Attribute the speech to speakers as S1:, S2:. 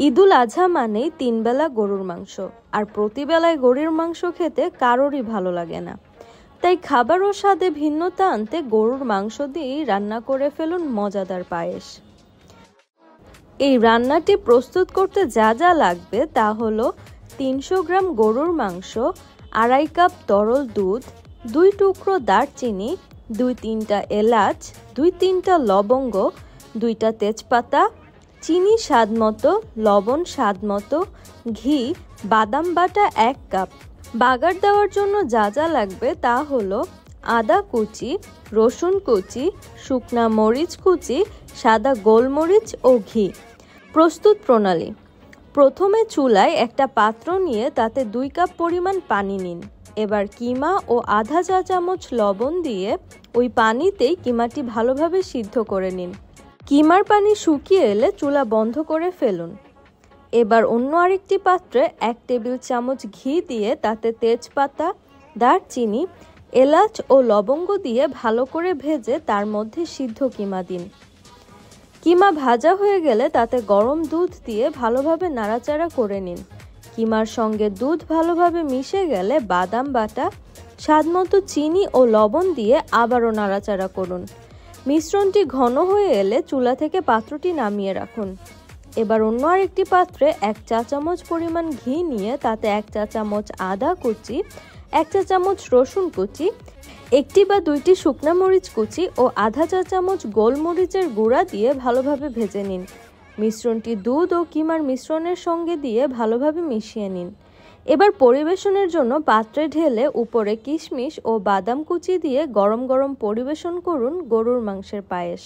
S1: ঈদুল আজহা মানেই 3 বেলা গরুর মাংস, আর প্রতিবেলায় গরুর মাংস খেতে কারোরই ভালো লাগে না। তাই খাবার ও স্বাদে ভিন্নতা আনতে গরুর মাংস দিয়েই রান্না করে ফেলুন মজাদার পায়েস। এই রান্নাটি প্রস্তুত করতে যা যা লাগবে তা হলো 300 গ্রাম গরুর মাংস, 2.5 কাপ তরল দুধ, 2 টুকরো দারচিনি, 2-3টা এলাচ, 2-3টা লবঙ্গ, 2টা তেজপাতা, চিনি স্বাদ মতো, লবণ স্বাদ মতো, ঘি, বাদাম বাটা 1 কাপ। বাগার দেওয়ার জন্য যা যা লাগবে তা হলো আদা কুচি, রসুন কুচি, শুকনা মরিচ কুচি, সাদা গোলমরিচ ও ঘি। প্রস্তুত প্রণালী: প্রথমে চুলায় একটা পাত্র নিয়ে তাতে 2 কাপ পরিমাণ পানি নিন। এবার কিমা ও আধা চা চামচ লবণ দিয়ে ওই পানিতেই কিমাটি ভালোভাবে সিদ্ধ করে নিন। কিমার পানি শুকিয়ে এলে চুলা বন্ধ করে ফেলুন। এবার অন্য আরেকটি পাত্রে 1 টেবিল চামচ ঘি দিয়ে তাতে তেজপাতা, দারচিনি, এলাচ ও লবঙ্গ দিয়ে ভালো করে ভেজে তার মধ্যে সিদ্ধ কিমা দিন। কিমা ভাজা হয়ে গেলে তাতে গরম দুধ দিয়ে ভালোভাবে নাড়াচাড়া করে নিন। কিমার সঙ্গে দুধ ভালোভাবে মিশে গেলে বাদাম বাটা, স্বাদমতো চিনি ও লবণ দিয়ে আবারও নাড়াচাড়া করুন। মিশ্রণটি ঘন হয়ে এলে চুলা থেকে পাত্রটি নামিয়ে রাখুন। এবার অন্য আরেকটি পাত্রে 1 চা চামচ পরিমাণ ঘি নিয়ে তাতে 1 চা চামচ আদা কুচি, 1 চা চামচ রসুন কুচি, 1টি বা 2টি শুকনা মরিচ কুচি ও আধা চা চামচ গোলমরিচের গুঁড়া দিয়ে ভালোভাবে ভেজে নিন। মিশ্রণটি দুধ ও কিমার মিশ্রণের সঙ্গে দিয়ে ভালোভাবে মিশিয়ে নিন। এবার পরিবেশনের জন্য পাত্রে ঢেলে উপরে কিশমিশ ও বাদাম কুচি দিয়ে গরম গরম পরিবেশন করুন গরুর মাংসের পায়েস।